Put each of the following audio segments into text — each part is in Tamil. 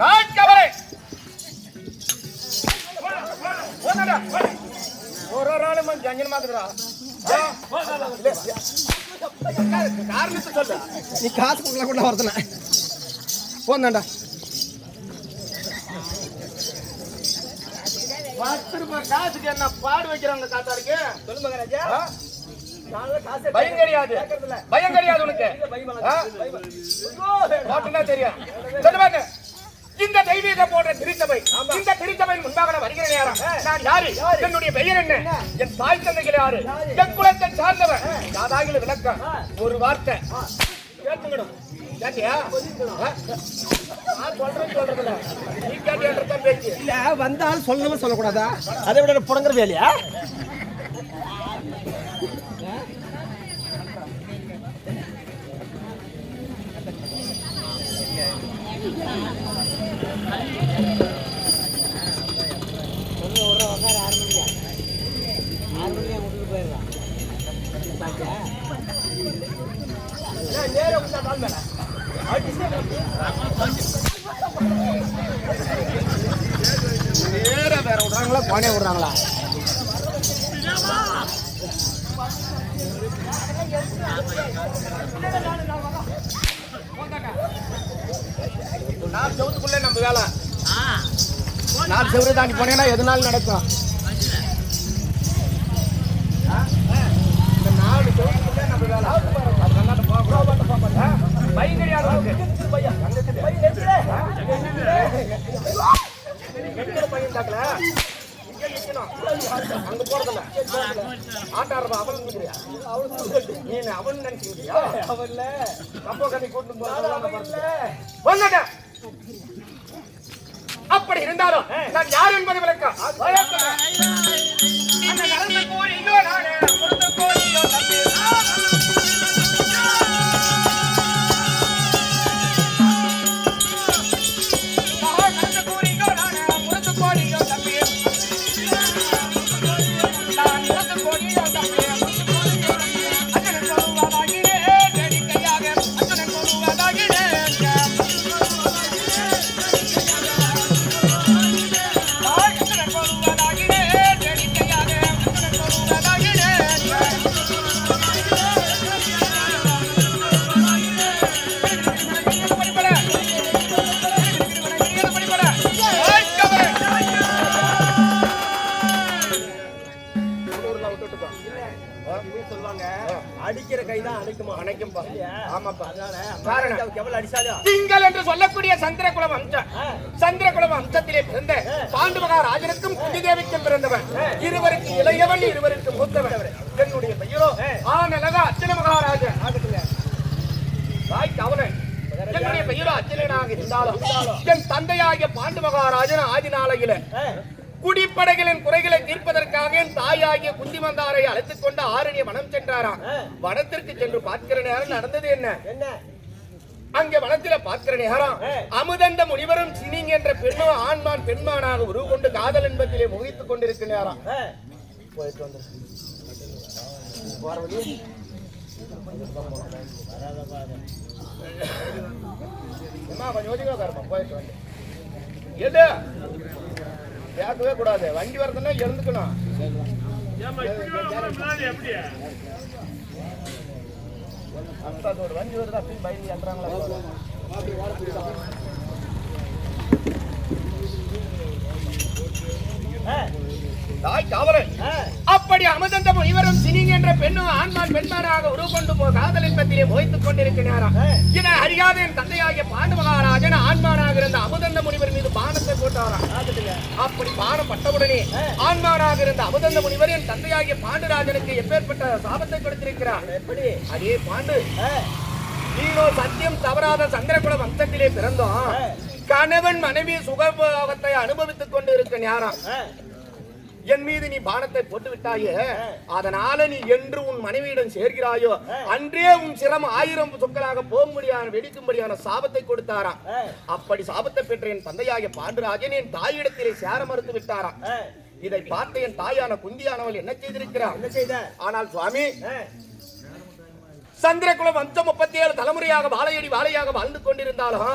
ராஜ்கவரை ஒரு ஆளும் அஞ்சன் மாதிரிடா காரணத்தை சொல்ல நீ காசு கொடுக்கலாம் கூட வரதுல போந்தாண்டா 10 ரூபாய் காசுக்கு என்ன பாடு வைக்கிறாங்க காத்தாருக்கு சொல்லு மகராஜா பயம் கிடையாது பயம் கிடையாது உனக்கு தெரியும் சொல்லுவாங்க இந்த தெய்வீக போன்ற திருச்சபை இந்த திருச்சபையின் முன்பாக வருகிற நேரம் நான் யாரு என்னுடைய பெயர் என்ன என் தாய் தந்தைகள் யாரு என் குலத்தை சார்ந்தவன் யாதாகில விளக்கம் ஒரு வார்த்தை கேட்டுக்கணும் கேட்டியா சொல்றதுல நீ கேட்டியான்றதான் பேச்சு இல்ல வந்தாலும் சொல்லணும் சொல்லக்கூடாதா அதை விட புடங்குற வேலையா வேற விடுறாங்களா கோனே விடுறாங்களா நாலு செவத்துக்குள்ளே நம்ம வேலை 4 செவரு தாண்டி போனீங்கன்னா எதுனாலும் நடக்கும் இந்த 4 செவத்துக்குள்ளே நம்ம வேலை பையன் கிடையாது பையன் தாக்கல இங்கே நிற்கணும் அங்க போறதில்ல ஆட்டாடுறதா அவள் நீ அவன் நினைச்சுக்கிறியா அவன்ல அப்போ கண்ணி கூட்டு போங்க அப்படி இருந்தாலும் நான் யார் என்பதை விளக்கம் அடிக்கிற கைதான் அணைக்குமா அணைக்கும்பா ஆமாப்பா திங்கள் என்று சொல்லக்கூடிய சந்திரகுலம் அம்சம் சந்திரகுலம் அம்சத்திலே பிறந்த பாண்டு மகாராஜனுக்கும் குந்திதேவிக்கும் பிறந்தவன் இருவருக்கு இளையவன் இருவருக்கு மூத்தவன் என்னுடைய பெயரோ ஆனலகா அச்சன மகாராஜன் கவலன் என்னுடைய பெயரோ அச்சனாக இருந்தாலும் என் தந்தையாகிய பாண்டு மகாராஜன் ஆதி நாளையில குடிப்படைகளின் குறைகளை தீர்ப்பதற்காக என் தாயாகிய குந்திமந்தாரை அழைத்துக் கொண்டு ஆரணிய வனம் சென்றாராம் வனத்திற்கு சென்று பார்க்கிற நேரம் நடந்தது என்ன அங்கே வனத்தில பார்க்கிற நேரம் அமுதந்த முனிவரும் சினிங் என்ற பெண்ணும் ஆண்மான் பெண்மானாக உருவு கொண்டு காதல் என்பதிலே முகித்துக் கொண்டிருக்கிற நேரம் போயிட்டு வந்து போயிட்டு வந்து எது கேட்கவே கூடாது வண்டி வரதுன்னா எழுந்துக்கணும் ஒரு வண்டி வருது அப்படின்னு பயந்து எழுறாங்களா அப்படி அமதந்த முனிவரும் சினிங் என்ற பெண்ணும் ஆண்மான் பெண்மானாக உருவொண்டு காதல் இன்பத்திலே மோய்த்துக் கொண்டிருக்கிறாராம் இதை அறியாத என் தந்தையாகிய பாண்டு மகாராஜன் ஆண்மானாக இருந்த அமுதந்த முனிவர் மீது பானத்தை போட்டாராம் அப்படி பானம் பட்டவுடனே ஆண்மானாக இருந்த அமுதந்த முனிவர் என் தந்தையாகிய பாண்டுராஜனுக்கு எப்பேற்பட்ட சாபத்தை கொடுத்திருக்கிறார் எப்படி அதே பாண்டு நீனோ சத்தியம் தவறாத சந்திரகுல வம்சத்திலே பிறந்தோம் கணவன் மனைவி சுகபோகத்தை அனுபவித்துக் கொண்டு இருக்க நேரம் என் மீது நீ பானத்தை போட்டு விட்டாயே அதனால நீ என்று உன் மனைவியிடம் சேர்கிறாயோ அன்றே உன் சிரம் 1000 சொற்களாக போகும்படியான வெடிக்கும்படியான சாபத்தை கொடுத்தாராம் அப்படி சாபத்தை பெற்ற என் தந்தையாகிய பாண்டுராஜன் என் தாயிடத்திலே சேர மறுத்து விட்டாராம் இதை பார்த்த என் தாயான குந்தியானவள் என்ன செய்திருக்கிறார் ஆனால் சுவாமி சந்திரகுல வம்சம் 37 தலைமுறை வாழையாக வாழ்ந்து கொண்டிருந்தாலும்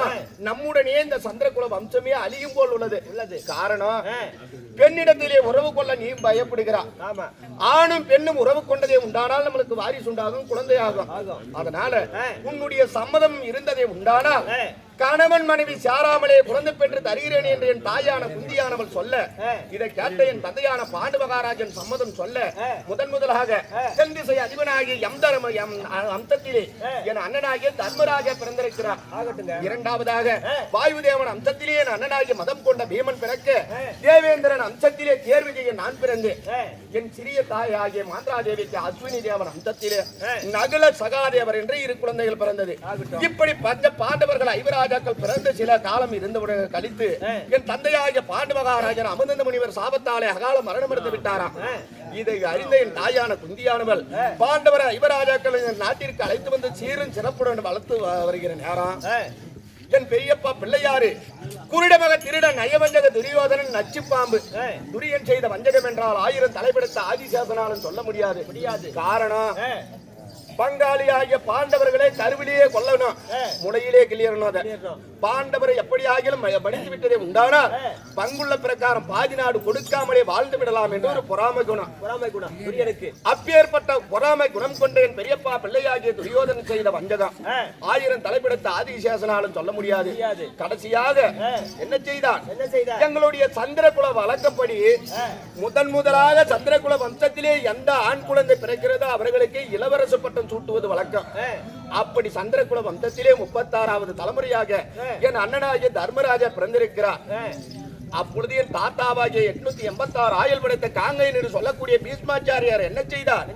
நம்முடனே இந்த சந்திரகுல வம்சமே அழியும் போல் உள்ளது. காரணம் பெண்ணிடத்திலே உறவு கொள்ள நீ பயப்படுகிறாய். ஆணும் பெண்ணும் உறவு கொண்டதே உண்டானால் நம்மளுக்கு வாரிசு உண்டாகும், குழந்தையாகும். அதனால உன்னுடைய சம்மதம் இருந்ததே உண்டானால் கணவன் மனைவி சாராமலே குழந்தை பெற்று தருகிறேன் என்று என் தாயான குந்தியானவள் சொல்ல, இதை கேட்ட என் தந்தையான பாண்டு மகாராஜன் சம்மதம் சொல்ல, முதலாக தென் திசை அதிபனாகிய அம்சத்திலே என் அண்ணனாகிய தர்மராஜா பிறந்திருக்கிறார். இரண்டாவதாக வாயுதேவன் அம்சத்திலே என் அண்ணனாகிய மதம் கொண்ட பீமன் பிறக்க, தேவேந்திரன் அம்சத்திலே தேர்விஜயன் நான் பிறந்து, என் சிறிய தாயாகிய மாந்திராதேவிக்கு அஸ்வினி தேவன் அம்சத்திலே நகுல சகாதேவர் என்று 2 குழந்தைகள் பிறந்தது. இப்படி பஞ்ச பாண்டவர்கள் ஐவராஜாக்கள் பிறந்த சில காலம் இருந்தவுடன் கழித்து என் தந்தையாகிய பாண்டு மகாராஜன் அமுதந்த முனிவர் சாபத்தாலே அகால மரணம் எடுத்து விட்டாராம். இதை அறிந்த என் தாயான குந்தியானவள் பாண்டவர் ஐவராஜாக்கள் நாட்டிற்கு அழைத்து வந்து சீரும் சிறப்புடன் வளர்த்து வருகிற நேரம் என் பெரியப்பா பிள்ளையாரு குருடமக திருடன் நயவஞ்சக துரியோதனன் நச்சு பாம்பு துரியன் செய்த வஞ்சகம் என்றால் 1000 தலைப்படுத்த ஆதிசேஷனாலும் சொல்ல முடியாது. காரணம் பங்காளியாகிய பாண்டவர்களை கருவிலேயே கொல்லணும், முளையிலே கிளியறணும். பாண்டவரை எப்படி ஆகிலும் படித்து விட்டதே உண்டானால் பங்குள்ள பிரகாரம் பாதி நாடு கொடுக்காமலே வாழ்ந்து விடலாம் என்று ஒரு பொறாமை குணம். அப்பேற்பட்ட பொறாமை குணம் கொண்ட என் பெரியப்பா பிள்ளையாகிய துரியோதனன் செய்த வஞ்சகம் 1000 தலைப்பிடத்த ஆதிசேஷனாலும் சொல்ல முடியாது. கடைசியாக என்ன செய்தான்? எங்களுடைய சந்திரகுல வழக்கப்படி முதலாக சந்திரகுல வம்சத்திலே எந்த ஆண் குழந்தை பிறக்கிறதோ அவர்களுக்கு இளவரசு பட்டம் சூட்டுவது வழக்கம். அப்படி சந்திரகுல வம்சத்திலே 36வது தலைமுறையாக என் அண்ணனாகிய தர்மராஜா பிறந்திருக்கிறார். அப்பொழுது என் தாத்தாவாகிய 886 ஆயுள் படைத்த காங்கை என்று சொல்லக்கூடிய பீஷ்மாச்சாரியார் என்ன செய்தார்?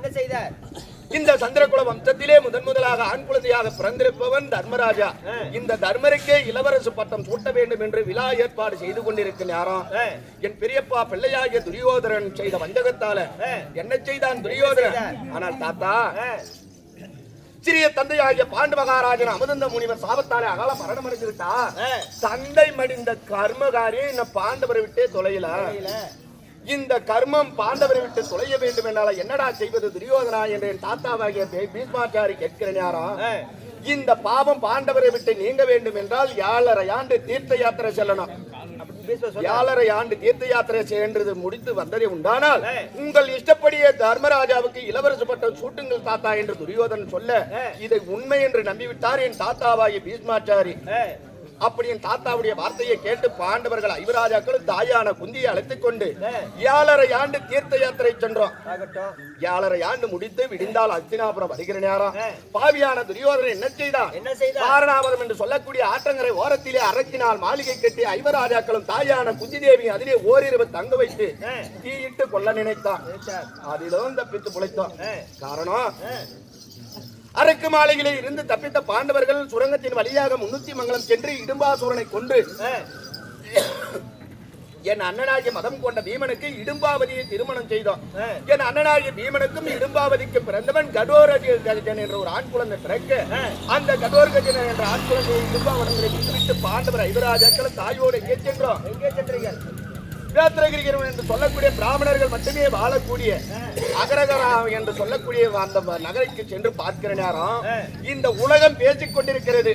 இந்த சந்திரகுல வம்சத்திலே முதலாக ஆண் குழந்தையாக பிறந்திருப்பவன் தர்மராஜா. இந்த தர்மருக்கே இளவரசு பட்டம் சூட்ட வேண்டும் என்று விழா ஏற்பாடு செய்து கொண்டிருக்க நேரம் என் பெரியப்பா பிள்ளையாகிய துரியோதரன் செய்த வஞ்சகத்தால என்ன செய்தான் துரியோதரன்? ஆனால் தாத்தா சிறிய தந்தையாகிய பாண்டு மகாராஜன் அமுதந்த முனிவர் சாபத்தாலே அகால மரணம் அடைந்து விட்டா, தந்தை மடிந்த கர்மகாரியம் இந்த பாண்டவரை விட்டே தொலைல. இந்த கர்மம் பாண்டவரை விட்டு தொலைய வேண்டும் என்றால என்னடா செய்வது துரியோதனா என்று என் தாத்தாவாகிய பீஷ்மாச்சாரி கேட்கிற நேரம், இந்த பாவம் பாண்டவரை விட்டு நீங்க வேண்டும் என்றால் 7.5 ஆண்டு தீர்த்த யாத்திரை செல்லணும். 7.5 ஆண்டு தீர்த்த யாத்திரை சென்றது முடித்து வந்ததே உண்டானால் உங்கள் இஷ்டப்படியே தர்மராஜாவுக்கு இளவரசு பட்டம் சூட்டுங்கள் தாத்தா என்று துரியோதனன் சொல்ல, இதை உண்மை என்று நம்பிவிட்டார் என் தாத்தாவாகிய பீஷ்மாச்சாரி. அப்படி என் தாத்தாவுடைய வார்த்தையை கேட்டு பாண்டவர்கள் ஐவராஜாக்கள் தாயான குந்தியை அழைத்துக் கொண்டு 7.5 ஆண்டு தீர்த்த யாத்திரை சென்றோம். 7.5 ஆண்டு முடித்து விடிந்தால் அஸ்தினாபுரம் வருகிற நேரம் பாவியான துரியோதனன் என்ன செய்தான்? காரணாவதம் என்று சொல்லக்கூடிய ஆற்றங்கரை ஓரத்திலே அரக்கினால் மாளிகை கட்டி ஐவராஜாக்களும் தாயான குந்தி தேவி அதிலே ஓரிரவு தங்க வைத்து தீயிட்டு கொல்ல நினைத்தான். அதிலும் தப்பித்து பிழைத்தோம். காரணம் அரக்கு மாளிகையிலே இருந்து தப்பித்த பாண்டவர்கள் சுரங்கத்தின் வழியாக 300 மங்கலம் சென்று இடும்பாசூரனை கொண்டு என் அண்ணனாகிய மதம் கொண்ட பீமனுக்கு இடும்பாவதியை திருமணம் செய்தோம். என் அண்ணனாகிய பீமனுக்கும் இடும்பாவதிக்கு பிறந்தவன் கடோரகஜன் என்ற ஒரு ஆண் குழந்தை பிறக்க, அந்த கடோரகஜன் என்ற ஆண் குழந்தையை இடும்பாவனங்களை விட்டுவிட்டு பாண்டவர் ஐவராஜாக்கள் தாயோடு எங்கே சென்றீர்கள்? வேத்திரகிரிகரம் என்று சொல்லக்கூடிய பிராமணர்கள் மட்டுமே வாழக்கூடிய அகரகரா என்று சொல்லக்கூடிய அந்த நகருக்கு சென்று பார்க்கிற நேரம் இந்த உலகம் பேசிக் கொண்டிருக்கிறது.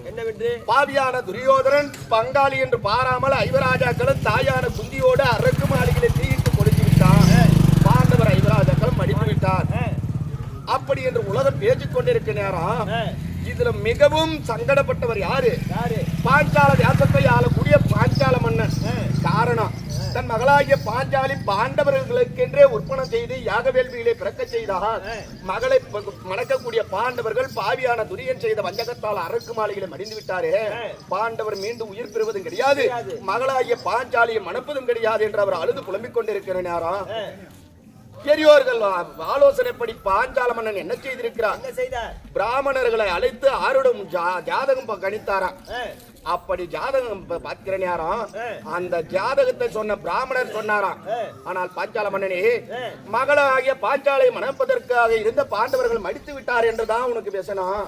என்னவென்று பாவியான துரியோதனன் பங்காளி என்று பாராமல் ஐவராஜாக்களும் தாயான குந்தியோடு அரக்கு மாளிகையிலே தீயிட்டு கொடுத்து விட்டான். பாண்டவர் ஐவராஜாக்களும் மடித்து விட்டார். அப்படி என்று உலகம் பேசிக் கொண்டிருக்க நேரம் இதுல மிகவும் சங்கடப்பட்டவர் யாரு? பாஞ்சால தேசத்தை ஆளக்கூடிய பாஞ்சால மன்னன். காரணம் தன் மகளாகிய பாஞ்சாலி பாண்டவர்களுக்கென்றே உற்பணம் செய்து யாக வேள்விகளை பிறக்க செய்தார். மகளை மணக்கக்கூடிய பாண்டவர்கள் பாவியான துரியன் செய்த வஞ்சகத்தால் அரக்கு மாளிகையில் மடிந்து விட்டாரே, பாண்டவர் மீண்டும் உயிர் பெறுவதும் கிடையாது, மகளாகிய பாஞ்சாலியை மணப்பதும் கிடையாது என்று அவர் அழுது புலம்பிக் கொண்டிருக்கிற நேரம் பெரியோர்கள் ஆலோசனைப்படி பாஞ்சால மன்னன் என்ன செய்திருக்கிறார்? பிராமணர்களை அழைத்து ஆருடம் ஜாதகம் கணித்தாராம். அப்படி ஜாதகம் பார்க்கிற நேரம் அந்த ஜாதகத்தை சொன்ன பிராமணர் சொன்னாராம், ஆனால் பாஞ்சால மன்னனே மகளாகிய பாஞ்சாலை மணப்பதற்காக இருந்த பாண்டவர்கள் மடித்து விட்டார் என்றுதான் உனக்கு பேசணும்.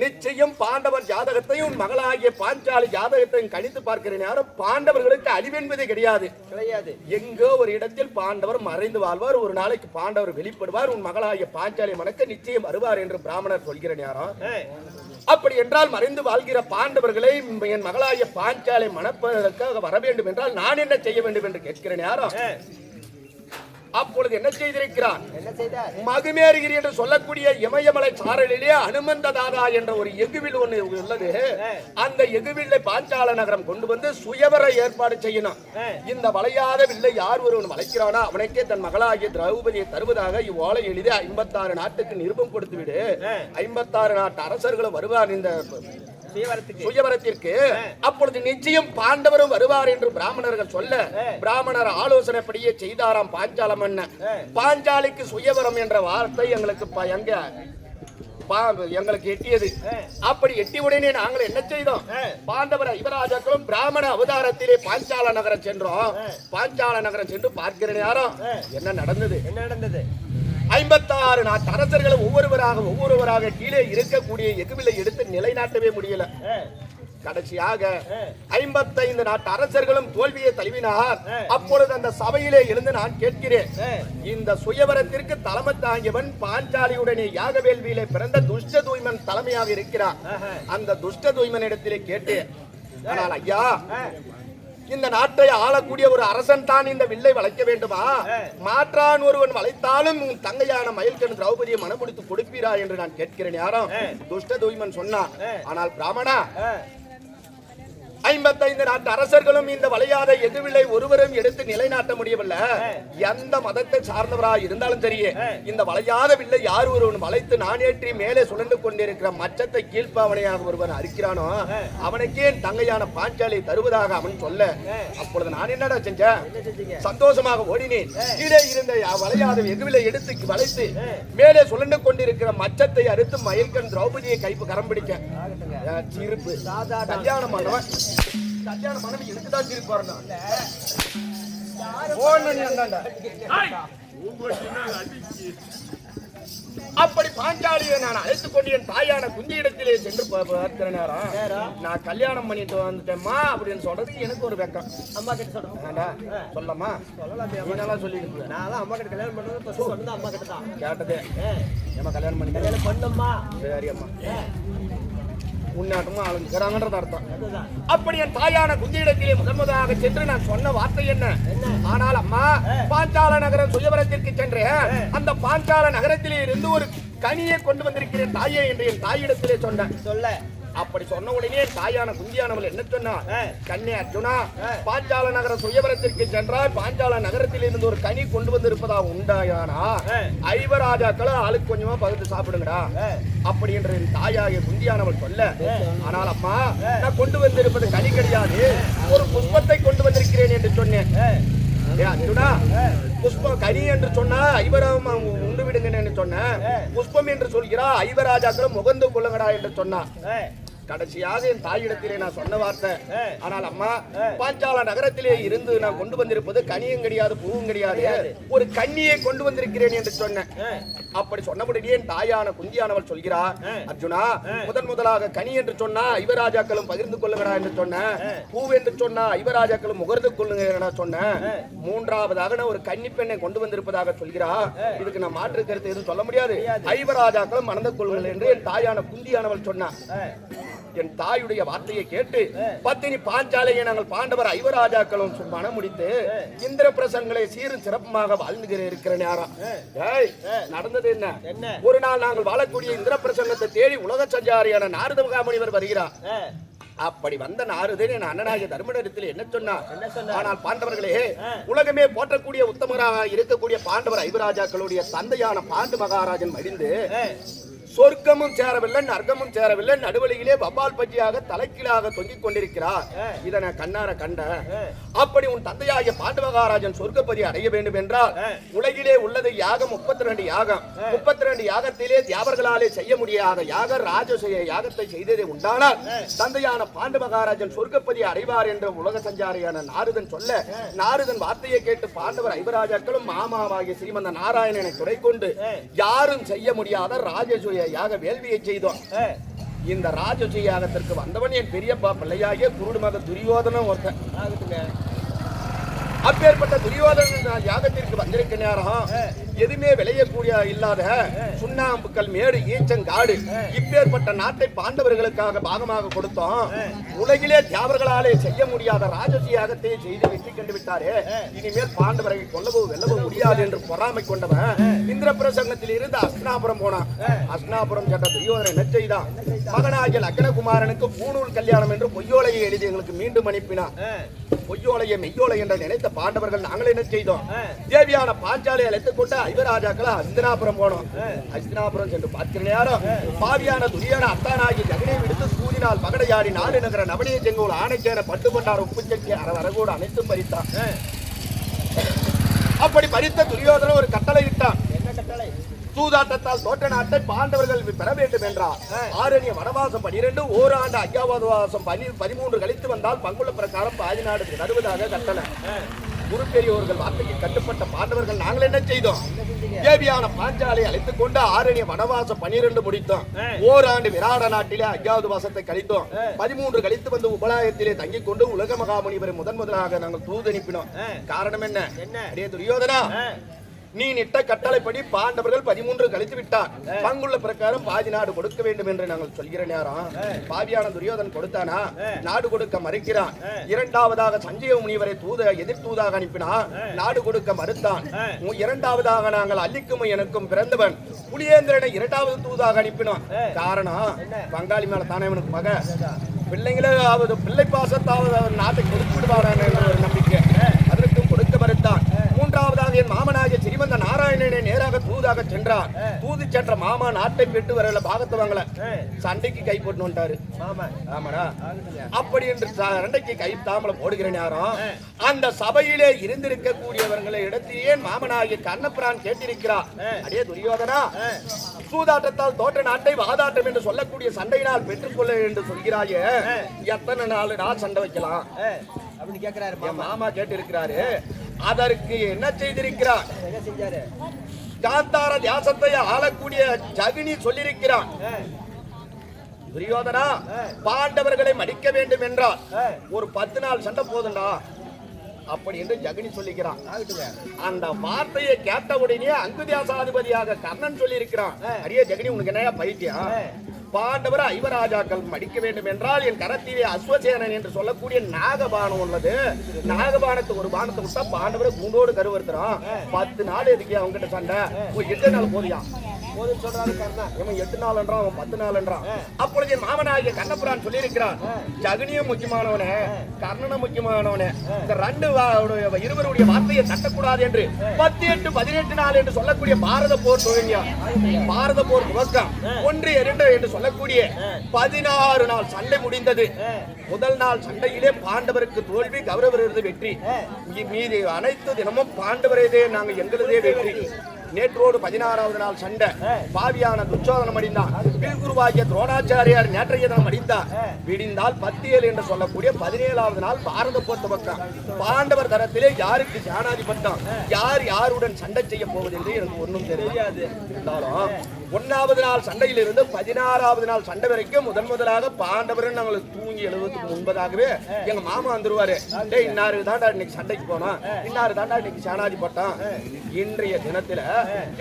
நிச்சயம் பாண்டவர் ஜாதகத்தையும் உன் மகளாகிய பாஞ்சாலி ஜாதகத்தையும் கணித்து பார்க்கிற நேரம் பாண்டவர்களுக்கு அழிவென்பதே கிடையாது. எங்கோ ஒரு இடத்தில் பாண்டவர் மறைந்து வாழ்வார். ஒரு நாளைக்கு பாண்டவர் வெளிப்படுவார். உன் மகளாகிய பாஞ்சாலி மனக்கு நிச்சயம் வருவார் என்று பிராமணர் சொல்கிற நேரம், அப்படி என்றால் மறைந்து வாழ்கிற பாண்டவர்களை என் மகளாகிய பாஞ்சாலை மணப்பதற்காக வர வேண்டும் என்றால் நான் என்ன செய்ய வேண்டும் என்று கேட்கிற நேரம், அப்பொழுது என்ன செய்திருக்கிறான்? மகுமேறுகிரி என்று சொல்லக்கூடிய இமயமலை சாரலிலே அனுமந்த தாதா என்ற ஒரு எகுவில் ஒண்ணு உள்ளது. அந்த எகுவில்லை பாஞ்சால நகரம் கொண்டு வந்து சுயவர ஏற்பாடு செய்யணும். இந்த வளையாத வில்லை யார் ஒருவன் வளைக்கிறானோ அவனுக்கே தன் மகளாகிய திரௌபதியை தருவதாக இவ்வோலை எழுதி 56 நாட்டுக்கு நிருபம் கொடுத்து விடு. 56 நாட்டு அரசர்களும் வருவார் இந்த சுயவரத்திற்கு. அப்பொழுது நிச்சயம் பாண்டவரும் வருவார் என்று பிராமணர்கள் சொல்ல, பிராமணர் ஆலோசனைப்படியே செய்தாராம் பாஞ்சாலம். பாஞ்சாலிக்கு சுயவரம் என்ற வார்த்தை எங்களுக்கு எட்டியது. அப்படி எட்டியுடனே நாங்கள் என்ன செய்தோம்? பாண்டவர் யுவராஜாக்களும் பிராமண அவதாரத்திலே பாஞ்சால நகரம் சென்றோம். பாஞ்சால நகரம் சென்று பார்க்கிற நேரம் என்ன நடந்தது? 56 நாட்டு அரசர்களும் ஒவ்வொருவராக கீழே இருக்கக்கூடிய எகுவிலை எடுத்து நிலைநாட்டவே முடியல. கடைசியாக 55 நாட்டு அரசர்களும் தோல்வியை தழுவினார். அப்பொழுது அந்த சபையிலே எழுந்து நான் கேட்கிறேன், இந்த சுயவரத்திற்கு தலைமை தாங்கியவன் பாஞ்சாலியுடனே யாக வேள்வியிலே பிறந்த துஷ்ட தூய்மன் தலைமையாக இருக்கிறார். அந்த துஷ்ட தூய்மன் இடத்திலே கேட்டேன், ஆனால் ஐயா, இந்த நாட்டை ஆளக்கூடிய ஒரு அரசன் தான் இந்த வில்லை வளைக்க வேண்டுமா? மாற்றான் ஒருவன் வளைத்தாலும் உன் தங்கையான மயில்கண் திரௌபதியை மனமுடித்து கொடுப்பீரா என்று நான் கேட்கிறேன். யாரும் துஷ்ட தூய்மன் சொன்னான். ஆனால் பிராமணா, 55 நாட்டு அரசர்களும் இந்த வளையாத எதுவில்லை ஒருவரும் எடுத்து நிலைநாட்ட முடியவில்லை. எந்த மதத்தை சார்ந்தவராக இருந்தாலும் தெரியே, இந்த வளையாத வில்லை யார் ஒருவன் வளைத்து நானேற்றி மேலே சுழண்டு கொண்டிருக்கிற மச்சத்தை கீழ்ப்பாவனையாக ஒருவன் அரிக்கிறானோ அவனுக்கே என் தங்கையான பாஞ்சாலி தருவதாக அவன் சொல்ல, அப்பொழுது நான் என்னடா செஞ்சேன்? சந்தோஷமாக ஓடினேன். கீழே இருந்த வளையாத எதுவில்லை எடுத்து வளைத்து மேலே சுழண்டு கொண்டிருக்கிற மச்சத்தை அறுத்து மயில்கண் திரௌபதியை கைப்பு கரம் பிடிக்க சிரிப்பு. கல்யாணம் பண்ணவன் கல்யாண மனைவி எனக்குதான் சிரிப்பாரு. அப்படி பாஞ்சாலியை நான் அழைத்துக் கொண்டு என் தாயான குந்தி இடத்திலே சென்று பார்க்கிற நேரம் நான் கல்யாணம் பண்ணிட்டு வந்துட்டேம்மா அப்படின்னு சொல்றதுக்கு எனக்கு ஒரு வெக்கம். அம்மா கிட்ட சொல்றேன், சொல்லமா? சொல்லலாம் சொல்லிட்டு நான் அம்மா கிட்ட கல்யாணம் பண்றது அம்மா கிட்ட தான் கேட்டதே. ஏமா கல்யாணம் பண்ணி பண்ணம்மா? சரி அம்மா, உன்னாட்டமா ஆளுங்கிறாங்கன்றது அர்த்தம். அப்படி என் தாயான குந்தியிடத்திலே முதன்முதலாக சென்று நான் சொன்ன வார்த்தை என்ன? ஆனால் அம்மா, பாஞ்சால நகரம் சுயவரத்திற்கு சென்றேன். அந்த பாஞ்சால நகரத்திலே இருந்து ஒரு கனியை கொண்டு வந்திருக்கிறேன் தாயே என்று என் தாயிடத்திலே சொல்ல அப்படி சொன்ன உடனே தாயான குந்தியானவள் என்ன சொன்னா, கண்ணே அர்ஜுனா, பாஞ்சால நகர சுயவரத்திற்கு சென்றால் பாஞ்சால நகரத்தில் இருந்து ஒரு கனி கொண்டு வந்து இருப்பதா உண்டாயானா ஐவராஜாக்களை ஆளுக்கு கொஞ்சமா பகிர்ந்து சாப்பிடுங்கடா அப்படி என்று என் தாயாகிய குந்தியானவள் சொல்ல, ஆனால் அம்மா, நான் கொண்டு வந்திருப்பது கனி கிடையாது, ஒரு புஷ்பத்தை கொண்டு வந்திருக்கிறேன் என்று சொன்னேன். அர்ஜுனா, புஷ்பம் கனி என்று சொன்னா ஐவரம் உண்டு விடுங்க என்று சொன்ன, புஷ்பம் என்று சொல்கிறா ஐவராஜாக்களும் முகந்து கொள்ளுங்கடா என்று சொன்னா. கடைசியாக என் தாயிடத்திலே நான் சொன்ன வார்த்தை, ஆனால் அம்மா, பாஞ்சால நகரத்திலே இருந்து நான் கொண்டு வந்திருப்பது கனியும் கிடையாது, பூவும் கிடையாது, ஒரு கன்னியை கொண்டு வந்திருக்கிறேன் என்று சொன்னேன். அப்படி சொன்னபடியே என் தாயான குந்தியானவள் சொல்கிறார், அர்ஜுனா, முதலாக கனி என்று சொன்னா ஐவராஜாக்களும் பகிர்ந்து கொள்ளுங்கடா என்று சொன்ன, பூ என்று சொன்னா ஐவராஜாக்களும் முகர்ந்து கொள்ளுங்க சொன்ன, மூன்றாவதாக நான் ஒரு கன்னி பெண்ணை கொண்டு வந்திருப்பதாக சொல்கிறார். இதுக்கு நான் மாற்று கருத்து எதுவும் சொல்ல முடியாது, ஐவராஜாக்களும் மணந்து கொள்ளுங்கள் என்று என் தாயான குந்தியானவள் சொன்னார். என் தாயுடைய வார்த்தையை கேட்டு பத்தினி பாஞ்சாலையை நாங்கள் பாண்டவர் ஐவராஜாக்களும் மனம் முடித்து இந்திர பிரசங்களை சீரும் சிறப்புமாக வாழ்ந்து இருக்கிற நேரம் நடந்தது என்ன? ஒரு நாள் நாங்கள் வாழக்கூடிய இந்திர பிரசங்கத்தை தேடி உலக சஞ்சாரியான நாரத மகாமுனிவர் வருகிறார். அப்படி வந்த நாரதன் என் அண்ணனாகிய தர்மனிடத்தில் என்ன சொன்னார்? ஆனால் பாண்டவர்களே, உலகமே போற்றக்கூடிய உத்தமராக இருக்கக்கூடிய பாண்டவர் ஐவராஜாக்களுடைய தந்தையான பாண்டு மகாராஜன் மடிந்து சொர்க்கமும் சேரவில்லை, நர்க்கமும் சேரவில்லை, நடுவழியிலே வவ்வால் பஜ்ஜியாக தலைக்கீழாக தொங்கிக் கொண்டிருக்கிறார். இதனை கண்ணார கண்ட. அப்படி உன் தந்தையாகிய பாண்டு மகாராஜன் சொர்க்கப்பதி அடைய வேண்டும் என்றால் உலகிலே உள்ளது யாகம் 32 யாகம். 32 யாகத்திலே தியாவர்களாலே செய்ய முடியாத யாக ராஜசேய யாகத்தை செய்ததே உண்டானால் தந்தையான பாண்டு மகாராஜன் சொர்க்கப்பதி அடைவார் என்று உலக சஞ்சாரியான நாரதன் சொல்ல, நாரதன் வார்த்தையை கேட்டு பாண்டவர் ஐவராஜாக்களும் மாமாவாகிய ஸ்ரீமந்த நாராயணனை துறை கொண்டு யாரும் செய்ய முடியாத ராஜசூய யாக வேள்வியை செய்தோம். இந்த ராஜசூய யாகத்திற்கு வந்தவன் என் பெரியப்பா பிள்ளையாகிய குருடு மக துரியோதனன் ஒருத்தன். அப்பேற்பட்ட துரியோதன யாகத்திற்கு வந்திருக்க நேரம் எதுவுமே விளையக்கூடிய இல்லாத சுண்ணாம்புக்கள் மேடு ஈச்சங்காடு இப்பேற்பட்ட நாட்டை பாண்டவர்களுக்காக பாகமாக கொடுத்தோம். உலகிலே தியாவர்களாலே செய்ய முடியாத ராஜசூய யாகத்தை செய்து வெற்றி கண்டு விட்டாரே, இனிமேல் பாண்டவரை கொல்லவோ வெல்லவோ முடியாது என்று பொறாமை கொண்டவன் இந்திர பிரசங்கத்தில் இருந்து அஸ்தினாபுரம் போனான். அஸ்தினாபுரம் சென்ற துரியோதனை என்ன செய்தான்? மகனாகிய லக்னகுமாரனுக்கு பூணூல் கல்யாணம் என்று பொய்யோலையை எழுதி எங்களுக்கு மீண்டும் அனுப்பினான். பொய்யோலையை மெய்யோலை என்று நினைத்த பாண்டவர்கள் நாங்கள் என்ன செய்தோம்? தேவியான பாஞ்சாலை அழைத்துக் கொண்டு ஐவராஜாக்களை அஸ்தினாபுரம் போனோம். அஸ்தினாபுரம் சென்று பார்க்கிற நேரம் பாவியான துரியான அத்தானாகி ஜகனை விடுத்து சூதினால் பகடையாடி நாடு நகர நவனிய செங்கோல் ஆணைக்கேன பட்டு கொண்டார் உப்பு சக்தி அரகோடு அனைத்தும் பறித்தான். அப்படி பறித்த துரியோதன ஒரு கட்டளை இட்டான். என்ன கட்டளை? சூதாட்டத்தால் தோற்ற நாட்டை பாண்டவர்கள் பெற வேண்டும் என்றார். ஆரண்ய வனவாசம் 12 ஓராண்டு அஜ்ஞாவாத வாசம் 13 கழித்து வந்தால் பங்குள்ள பிரகாரம் பாதி நாடு தருவதாக கட்டளை. குரு பெரியோர்கள் வார்த்தைக்கு கட்டுப்பட்ட பாண்டவர்கள் நாங்கள் என்ன செய்தோம்? தேவியான பாஞ்சாலை அழைத்துக் கொண்டு ஆரண்ய வனவாசம் 12 முடித்தோம். ஓராண்டு விராட நாட்டிலே அஜ்ஞாவாத வாசத்தை கழித்தோம். 13 கழித்து வந்து உபலாயத்திலே தங்கிக் கொண்டு உலக மகாமுனிவரை முதலாக நாங்கள் தூதனுப்பினோம். காரணம் என்ன? அடே துரியோதனா, நீ நிட்ட கட்டளைப்படி பாண்டவர்கள் 13 கழித்து விட்டார். பங்குள்ள பிரகாரம் பாதி நாடு கொடுக்க வேண்டும் என்று நாங்கள் சொல்கிற நேரம் பாவியான துரியோதன் கொடுத்தானா? நாடு கொடுக்க மறுக்கிறான். இரண்டாவதாக சஞ்சய முனிவரை எதிர் தூதாக அனுப்பினான். நாடு கொடுக்க மறுத்தான். இரண்டாவதாக நாங்கள் அல்லிக்கும் எனக்கும் பிறந்தவன் புலியேந்திரனை இரண்டாவது தூதாக அனுப்பினோம். காரணம் பங்காளி மேல தானே அவனுக்கு மக பிள்ளைங்களே பிள்ளை பாசத்தாவது நாட்டை கொடுத்து விடுவாரான் என்ற ஒரு நம்பிக்கை. அதற்கும் கொடுக்க மறுத்தான். மூன்றாவதாக என் மாமனாகிய சிறிமந்த நாராயணனை நேராக தூதாக சென்றார். தூது சென்ற மாமா நாட்டை பெற்று வரல பாகத்தை வாங்கல, சண்டைக்கு கை போட்டு வந்துட்டாரு. ஆமாடா, அப்படி என்று சண்டைக்கு கை தாமலை போடுகிற நேரம் அந்த சபையிலே இருந்திருக்க கூடியவர்களை இடத்தையே மாமனாகிய கண்ணபிரான் கேட்டிருக்கிறார். அடே துரியோதனா, சூதாட்டத்தால் தோற்ற நாட்டை வாதாட்டம் என்று சொல்லக்கூடிய சண்டையினால் பெற்றுக்கொள்ள என்று சொல்கிறாயே, எத்தனை நாள் சண்டை வைக்கலாம் அப்படின்னு கேட்கிறாரு. மாமா கேட்டு இருக்கிறாரு. அதற்கு என்ன செய்திருக்கிறார்? காந்தார தியாசத்தை ஆளக்கூடிய ஜகினி சொல்லியிருக்கிறான். துரியோதனா, பாண்டவர்களை மடிக்க வேண்டும் என்றால் ஒரு 10 நாள் சண்டை போதுண்டா அப்படி என்று ஜகினி சொல்லிக்கிறான். அந்த வார்த்தையை கேட்ட உடனே அங்குதியாசாதிபதியாக கர்ணன் சொல்லி இருக்கிறான். அடியே ஜகினி, உனக்கு என்ன பைத்தியம்? பாண்டவர் ஐவராஜாக்கள் மடிக்க வேண்டும் என்றால் என் கரத்திலே அஸ்வசேனன் என்று சொல்லக்கூடிய நாகபானம் உள்ளது. நாகபானத்துக்கு ஒரு பானத்தை விட்டா பாண்டவரை கூண்டோடு கருவறுத்துறான். 10 நாள் எதுக்கு அவங்க கிட்ட சண்டை? 8 நாள் போதியா போதும் சொல்றாரு கர்ணன். இவன் 8 நாள் என்றான், அவன் 10 நாள் என்றான். அப்பொழுது என் மாமனாகிய கண்ணபுரான் சொல்லி இருக்கிறான், ஜகினியும் முக்கியமானவனே, கர்ணனும் முக்கியமானவனே, இந்த இருவருடைய வார்த்தையை தட்டக்கூடாது என்று 18, 18 நாள் என்று சொல்லக்கூடிய பாரத போர் துவங்கியா. பாரத போர் துவக்கம் 1, 2 என்று சொல்லக்கூடிய 16 நாள் சண்டை முடிந்தது. முதல் நாள் சண்டையிலே பாண்டவருக்கு தோல்வி, கௌரவரது வெற்றி. மீதி அனைத்து தினமும் பாண்டவரதே நாங்கள் எங்களதே வெற்றி. நேற்றோடு 16வது நாள் சண்டை. பாவியான துச்சோதனம் அடிந்தான். குருவாகிய துரோணாச்சாரியார் நேற்றைய தினம் அடித்தார். விடிந்தால் 17 என்று சொல்லக்கூடிய 17வது நாள் பாரத போர் துவக்கம். பாண்டவர் தரத்திலே யாருக்கு ஜானாதிபட்டம், யார் யாருடன் சண்டை செய்ய போவது என்று எனக்கு ஒன்றும் தெரியாது. இருந்தாலும் 1வது நாள் சண்டையிலிருந்து 16வது நாள் சண்டை வரைக்கும் முதலாக பாண்டவர் நாங்கள் தூங்கி எழுவதற்கு முன்பதாகவே எங்க மாமா வந்துருவாரு. இன்னாரு தாண்டா இன்னைக்கு சண்டைக்கு போனோம், இன்னாரு தாண்டா இன்னைக்கு ஜானாதிபட்டம். இன்றைய தினத்துல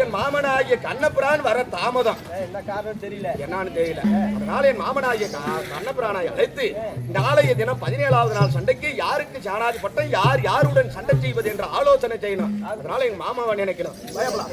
என் மாமனாகிய கண்ணபிரான் வர தாமதம். என்ன காரணம் தெரியல, என்னன்னு தெரியல. அதனால என் மாமனாகிய கண்ணபிரானை அழைத்து நாளைய தினம் 17வது நாள் சண்டைக்கு யாருக்கு ஜானாதிபட்டம், யார் யாருடன் சண்டை செய்வது என்று ஆலோசனை செய்யணும். அதனால எங்க மாமாவை நினைக்கணும். பயப்படலாம்.